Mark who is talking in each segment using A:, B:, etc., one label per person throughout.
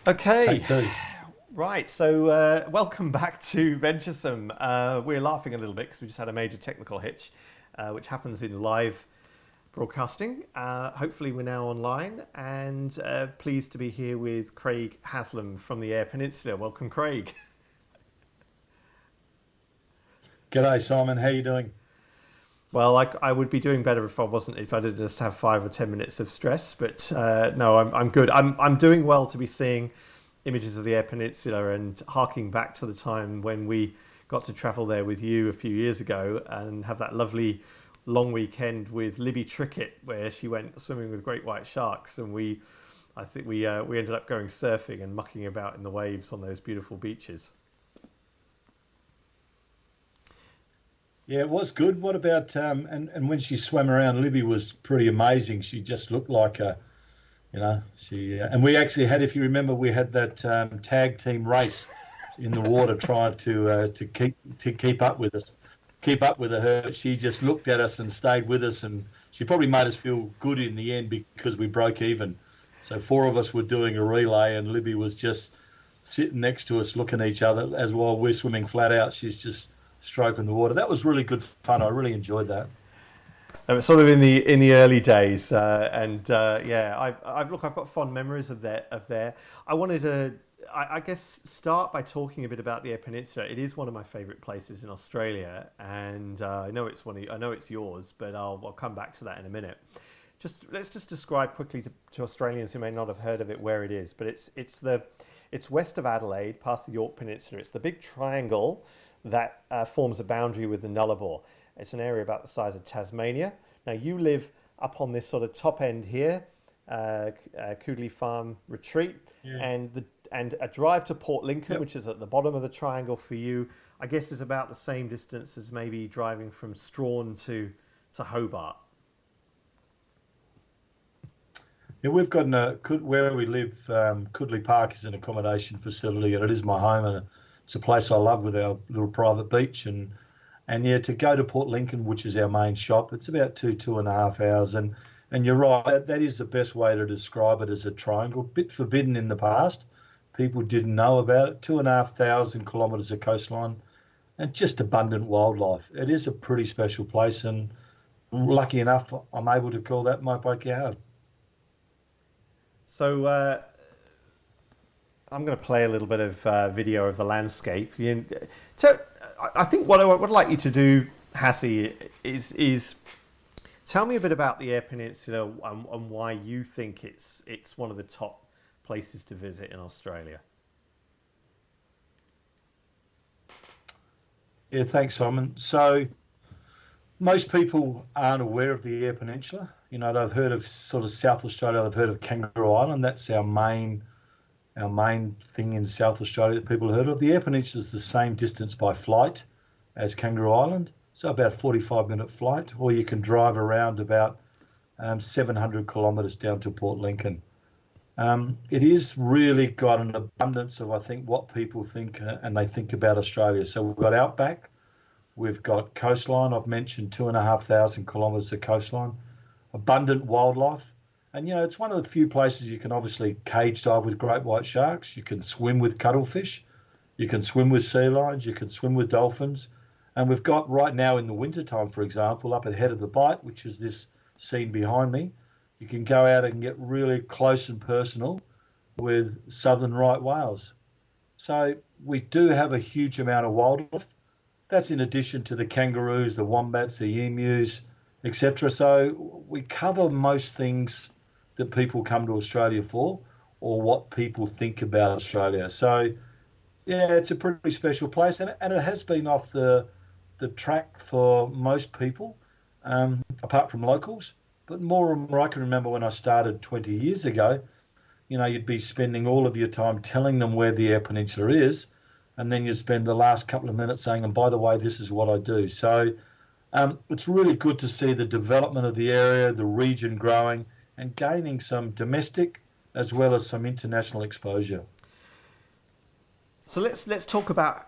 A: Okay,
B: Take two.
A: right. So welcome back to VentureSome. We're laughing a little bit because we just had a major technical hitch, which happens in live broadcasting. Hopefully, we're now online and pleased to be here with Craig Haslam from the Eyre Peninsula. Welcome, Craig.
B: G'day, Simon. How you doing?
A: Well, I would be doing better if I wasn't, if I did just have 5 or 10 minutes of stress. But no, I'm good. I'm doing well to be seeing images of the Eyre Peninsula and harking back to the time when we got to travel there with you a few years ago and have that lovely long weekend with Libby Trickett, where she went swimming with great white sharks, and I think we ended up going surfing and mucking about in the waves on those beautiful beaches.
B: Yeah, it was good. What about and when she swam around, Libby was pretty amazing. She just looked like a, she and we actually had, if you remember, we had that tag team race in the water trying to keep up with us, keep up with her. She just looked at us and stayed with us, and she probably made us feel good in the end because we broke even. So four of us were doing a relay, and Libby was just sitting next to us, looking at each other as while we're swimming flat out. She's just stroking the water. That was really good fun. I really enjoyed that.
A: Sort of in the early days, and yeah, I've got fond memories of there. I wanted to, I guess, start by talking a bit about the Eyre Peninsula. It is one of my favourite places in Australia, and I know it's yours, but I'll come back to that in a minute. Let's just describe quickly to Australians who may not have heard of it where it is. But it's west of Adelaide, past the York Peninsula. It's the big triangle that forms a boundary with the Nullabor. It's an area about the size of Tasmania. Now you live up on this sort of top end here, Coodlie Farm Retreat,
B: Yeah.
A: and a drive to Port Lincoln,
B: Yep.
A: which is at the bottom of the triangle for you. I guess is about the same distance as maybe driving from Strahan to Hobart.
B: Yeah, we've got where we live. Coodlie Park is an accommodation facility, and it is my home, and it's a place I love with our little private beach. And yeah, to go to Port Lincoln, which is our main shop, it's about 2.5 hours. And you're right, that is the best way to describe it as a triangle. Bit forbidden in the past. People didn't know about it. 2,500 kilometres of coastline and just abundant wildlife. It is a pretty special place, and lucky enough, I'm able to call that my backyard.
A: So I'm going to play a little bit of video of the landscape. So I think what I would like you to do, Hassie, is tell me a bit about the Eyre Peninsula and why you think it's one of the top places to visit in Australia.
B: Yeah, thanks, Simon. So most people aren't aware of the Eyre Peninsula. They've heard of sort of South Australia. They've heard of Kangaroo Island. That's our main thing in South Australia that people have heard of. The Eyre Peninsula is the same distance by flight as Kangaroo Island, so about 45-minute flight, or you can drive around about 700 kilometres down to Port Lincoln. It is really got an abundance of, I think, what people think and they think about Australia. So we've got outback, we've got coastline. I've mentioned 2,500 kilometres of coastline, abundant wildlife. And it's one of the few places you can obviously cage dive with great white sharks. You can swim with cuttlefish. You can swim with sea lions. You can swim with dolphins. And we've got right now in the wintertime, for example, up ahead of the Bight, which is this scene behind me, you can go out and get really close and personal with southern right whales. So we do have a huge amount of wildlife. That's in addition to the kangaroos, the wombats, the emus, etc. So we cover most things that people come to Australia for, or what people think about Australia. So yeah, it's a pretty special place, and it has been off the track for most people, apart from locals. But more and more, I can remember when I started 20 years ago. You'd be spending all of your time telling them where the Eyre Peninsula is, and then you'd spend the last couple of minutes saying, and by the way, this is what I do. So it's really good to see the development of the area, the region growing and gaining some domestic as well as some international exposure.
A: So let's talk about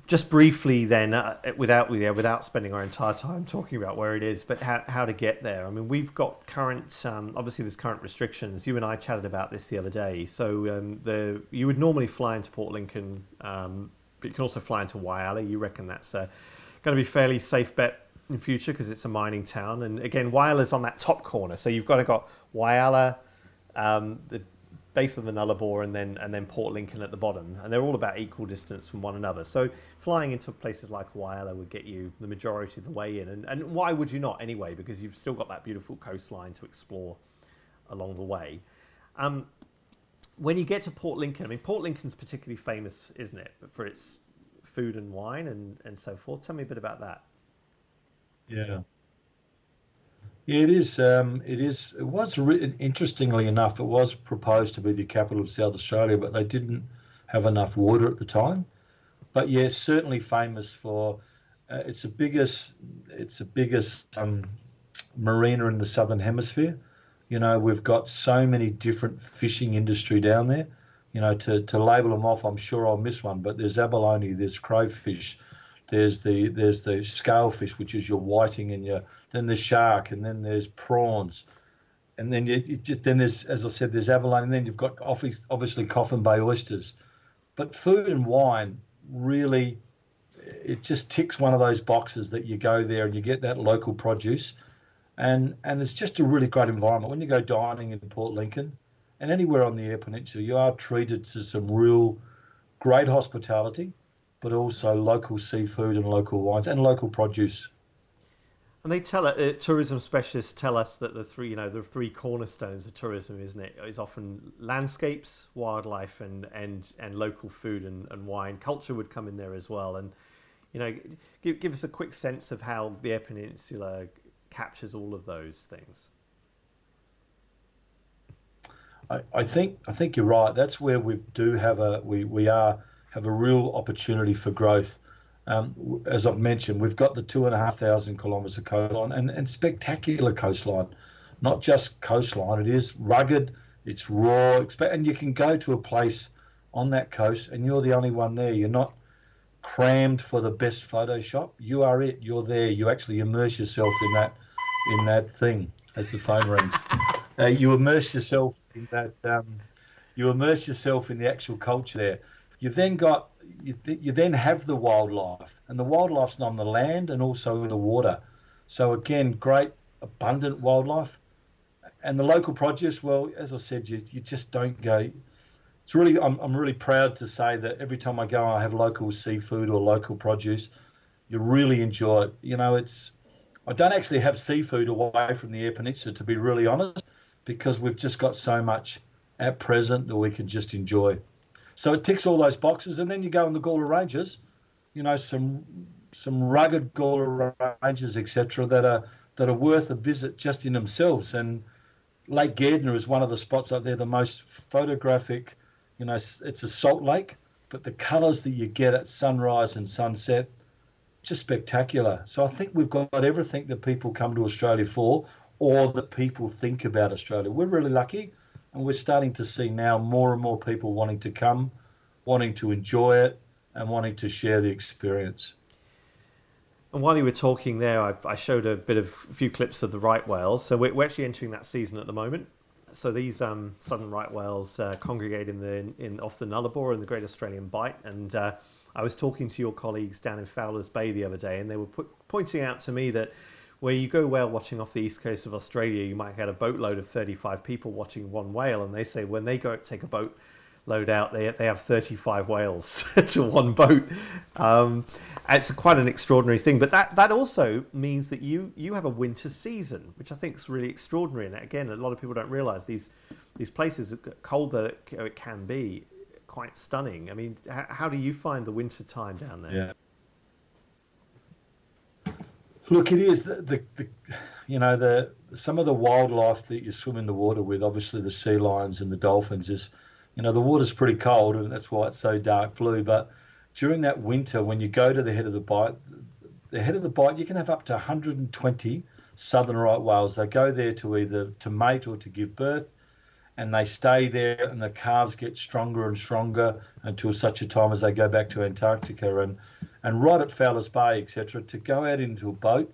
A: Just briefly then, without spending our entire time talking about where it is, but how to get there. I mean, we've got current, obviously there's current restrictions. You and I chatted about this the other day. So you would normally fly into Port Lincoln, but you can also fly into Whyalla. You reckon that's going to be fairly safe bet in future because it's a mining town. And again, Whyalla's on that top corner. So you've got Whyalla, the base of the Nullabor, and then Port Lincoln at the bottom, and they're all about equal distance from one another. So flying into places like Whyalla would get you the majority of the way in, and why would you not anyway? Because you've still got that beautiful coastline to explore along the way. When you get to Port Lincoln, I mean, Port Lincoln's particularly famous, isn't it, for its food and wine and so forth. Tell me a bit about that.
B: Yeah. Yeah, it is. It is. It was interestingly enough, it was proposed to be the capital of South Australia, but they didn't have enough water at the time. But yeah, certainly famous for it's the biggest. It's the biggest marina in the southern hemisphere. We've got so many different fishing industry down there. To label them off, I'm sure I'll miss one, but there's abalone, there's crayfish, there's the scalefish, which is your whiting, and your then there's shark, and then there's prawns, and then then there's, as I said, there's abalone, and then you've got obviously Coffin Bay oysters. But food and wine really, it just ticks one of those boxes that you go there and you get that local produce, and it's just a really great environment when you go dining in Port Lincoln and anywhere on the Eyre Peninsula. You are treated to some real great hospitality, but also local seafood and local wines and local produce.
A: And they tell tourism specialists tell us that the three cornerstones of tourism, isn't it, is often landscapes, wildlife, and local food and wine. Culture would come in there as well. And give us a quick sense of how the Eyre Peninsula captures all of those things.
B: I think you're right. That's where we have a real opportunity for growth. As I've mentioned, we've got the 2,500 kilometres of coastline and spectacular coastline, not just coastline. It is rugged, it's raw, and you can go to a place on that coast and you're the only one there. You're not crammed for the best Photoshop. You are it. You're there. You actually immerse yourself in that thing as the phone rings. You immerse yourself in that. You immerse yourself in the actual culture there. You've then got you then have the wildlife, and the wildlife's on the land and also in the water. So again, great abundant wildlife, and the local produce. Well, as I said, you just don't go. It's really I'm really proud to say that every time I go, I have local seafood or local produce. You really enjoy it. I don't actually have seafood away from the Eyre Peninsula, to be really honest, because we've just got so much at present that we can just enjoy. So it ticks all those boxes, and then you go in the Gawler Ranges, some rugged Gawler Ranges, etc., that are worth a visit just in themselves. And Lake Gairdner is one of the spots up there, the most photographic. It's a salt lake, but the colours that you get at sunrise and sunset, just spectacular. So I think we've got everything that people come to Australia for, or that people think about Australia. We're really lucky, and we're starting to see now more and more people wanting to come, wanting to enjoy it, and wanting to share the experience.
A: And while you were talking there, I showed a few clips of the right whales. So we're actually entering that season at the moment. So these southern right whales congregate off the Nullabor in the Great Australian Bight. And I was talking to your colleagues down in Fowler's Bay the other day, and they were pointing out to me that where you go whale watching off the east coast of Australia, you might get a boatload of 35 people watching one whale, and they say when they go take a boat load out, they have 35 whales to one boat. It's quite an extraordinary thing, but that also means that you have a winter season, which I think is really extraordinary. And again, a lot of people don't realise these places, colder it can be, quite stunning. I mean, how do you find the winter time down there?
B: Yeah. Look, it is some of the wildlife that you swim in the water with, obviously the sea lions and the dolphins is, the water's pretty cold and that's why it's so dark blue. But during that winter, when you go to the head of the bight, you can have up to 120 southern right whales. They go there to either to mate or to give birth. and they stay there, and the calves get stronger and stronger until such a time as they go back to Antarctica and right at Fowler's Bay, etc., to go out into a boat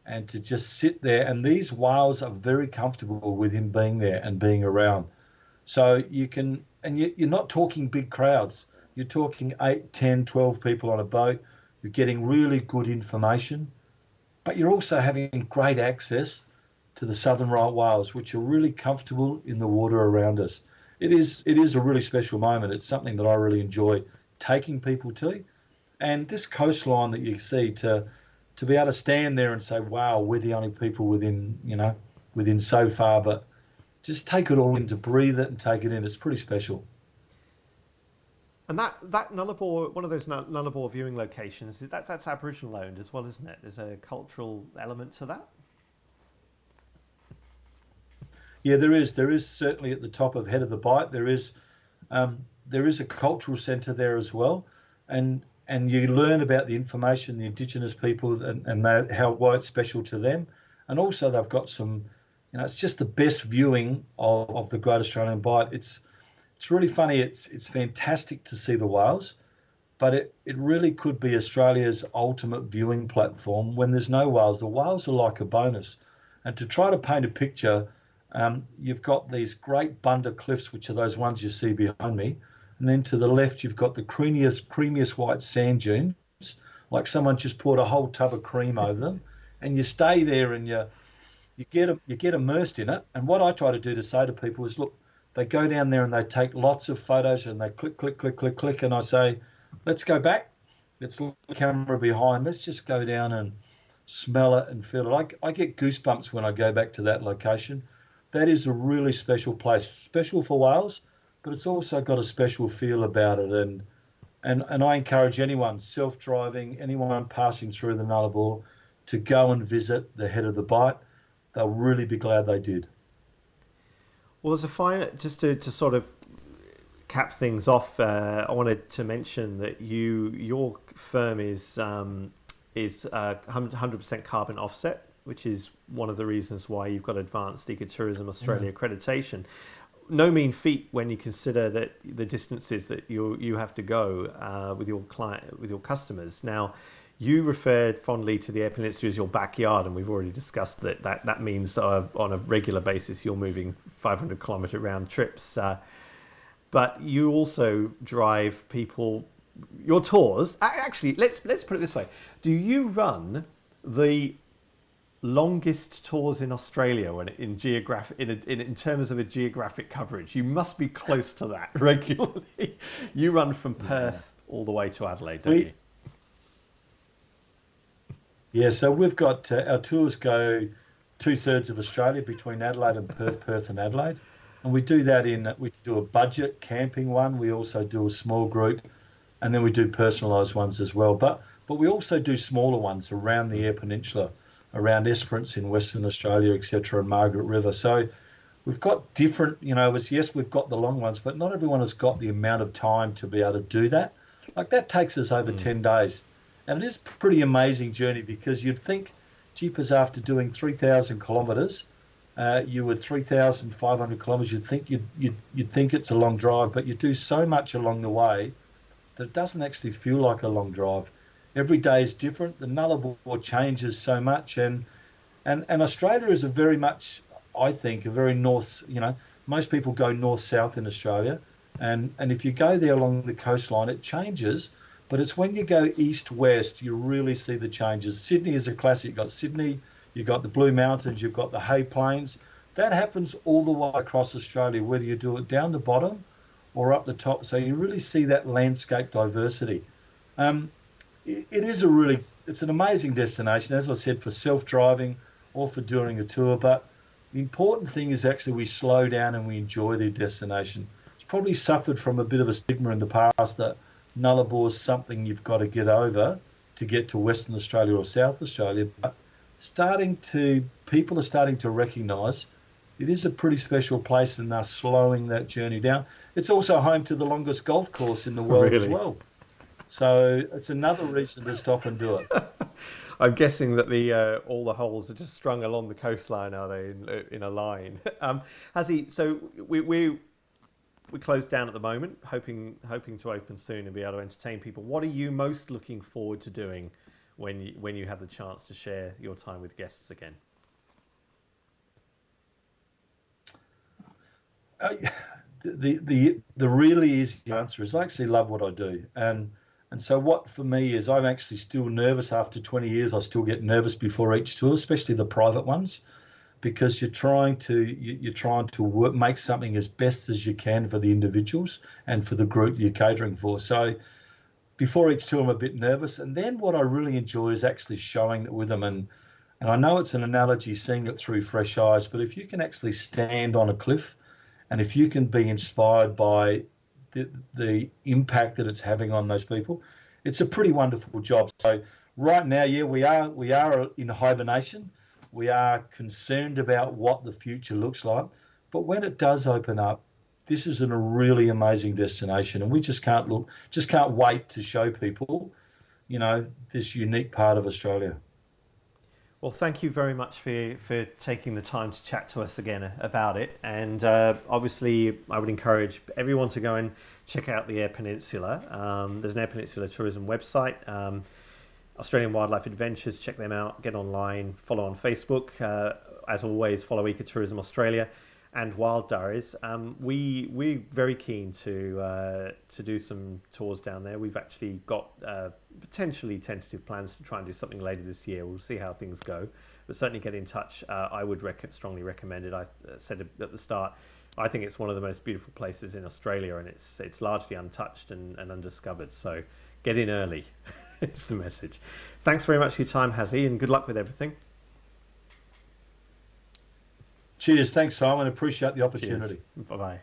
B: and to just sit there. And these whales are very comfortable with him being there and being around. So you can, and you're not talking big crowds. You're talking 8, 10, 12 people on a boat. You're getting really good information, but you're also having great access to the southern right whales, which are really comfortable in the water around us. It is a really special moment. It's something that I really enjoy taking people to. And this coastline that you see, to be able to stand there and say, wow, we're the only people within so far, but just take it all in, to breathe it and take it in. It's pretty special.
A: And that Nullabor, one of those Nullabor viewing locations, that's Aboriginal owned as well, isn't it? There's a cultural element to that.
B: Yeah, there is. There is certainly at the top of Head of the Bight. There is a cultural centre there as well, and you learn about the information, the Indigenous people, and why it's special to them, and also they've got some, it's just the best viewing of the Great Australian Bight. It's really funny. It's fantastic to see the whales, but it really could be Australia's ultimate viewing platform when there's no whales. The whales are like a bonus, and to try to paint a picture. You've got these great Bunda cliffs, which are those ones you see behind me. And then to the left, you've got the creamiest white sand dunes, like someone just poured a whole tub of cream over them. And you stay there and you get immersed in it. And what I try to do to say to people is, look, they go down there and they take lots of photos and they click, click, click, click, click. And I say, let's go back. Let's look at the camera behind. Let's just go down and smell it and feel it. I get goosebumps when I go back to that location. That is a really special place, special for whales, but it's also got a special feel about it. And I encourage anyone self-driving, anyone passing through the Nullabor, to go and visit the Head of the Bight. They'll really be glad they did.
A: Well, there's a just to sort of cap things off. I wanted to mention that your firm is 100% carbon offset, which is one of the reasons why you've got Advanced Ecotourism Australia accreditation. No mean feat when you consider that the distances that you have to go with your customers. Now, you referred fondly to the Eyre Peninsula as your backyard, and we've already discussed that means on a regular basis you're moving 500-kilometre round trips. But you also drive people. Your tours. Actually, let's put it this way: do you run the longest tours in Australia in terms of a geographic coverage? You must be close to that regularly. You run from Perth all the way to Adelaide, don't you?
B: Yeah, so we've got our tours go 2/3 of Australia between Adelaide and Perth, Perth and Adelaide, and we do that we do a budget camping one. We also do a small group, and then we do personalised ones as well. But we also do smaller ones around the Eyre Peninsula, around Esperance in Western Australia, etc., and Margaret River. So we've got different, yes, we've got the long ones, but not everyone has got the amount of time to be able to do that. Like that takes us over 10 days. And it is a pretty amazing journey, because you'd think, jeepers, after doing 3,000 kilometres, you would 3,500 kilometres, you'd think it's a long drive, but you do so much along the way that it doesn't actually feel like a long drive. Every day is different. The Nullabor changes so much, and Australia is a very much, I think, a very north. Most people go north-south in Australia, and if you go there along the coastline, it changes. But it's when you go east-west, you really see the changes. Sydney is a classic. You've got Sydney, you've got the Blue Mountains, you've got the Hay Plains. That happens all the way across Australia, whether you do it down the bottom or up the top. So you really see that landscape diversity. It's an amazing destination, as I said, for self-driving or for doing a tour. But the important thing is actually we slow down and we enjoy the destination. It's probably suffered from a bit of a stigma in the past that Nullarbor is something you've got to get over to get to Western Australia or South Australia. But people are starting to recognise it is a pretty special place, and they're slowing that journey down. It's also home to the longest golf course in the world as well. So it's another reason to stop and do it.
A: I'm guessing that the all the holes are just strung along the coastline, are they, in a line? Hassie, so we close down at the moment, hoping to open soon and be able to entertain people. What are you most looking forward to doing when you have the chance to share your time with guests again?
B: Uh, the really easy answer is I actually love what I do, and so what for me is I'm actually still nervous after 20 years. I still get nervous before each tour, especially the private ones, because you're trying to make something as best as you can for the individuals and for the group you're catering for. So before each tour, I'm a bit nervous, and then what I really enjoy is actually showing it with them. And I know it's an analogy, seeing it through fresh eyes, but if you can actually stand on a cliff, and if you can be inspired by the impact that it's having on those people, it's a pretty wonderful job. So right now, yeah, we are in hibernation. We are concerned about what the future looks like, but when it does open up, this is a really amazing destination, and we just can't wait to show people, this unique part of Australia.
A: Well, thank you very much for taking the time to chat to us again about it. And obviously, I would encourage everyone to go and check out the Eyre Peninsula. There's an Eyre Peninsula tourism website, Australian Wildlife Adventures. Check them out. Get online. Follow on Facebook. As always, follow Ecotourism Australia and Wildiaries. We're very keen to do some tours down there. We've actually got potentially tentative plans to try and do something later this year. We'll see how things go, but certainly get in touch. I would strongly recommend it. I said at the start, I think it's one of the most beautiful places in Australia, and it's largely untouched and undiscovered. So get in early. It's the message. Thanks very much for your time, Hassie, and good luck with everything.
B: Cheers. Thanks, Simon. Appreciate the
A: Cheers.
B: opportunity.
A: Bye bye.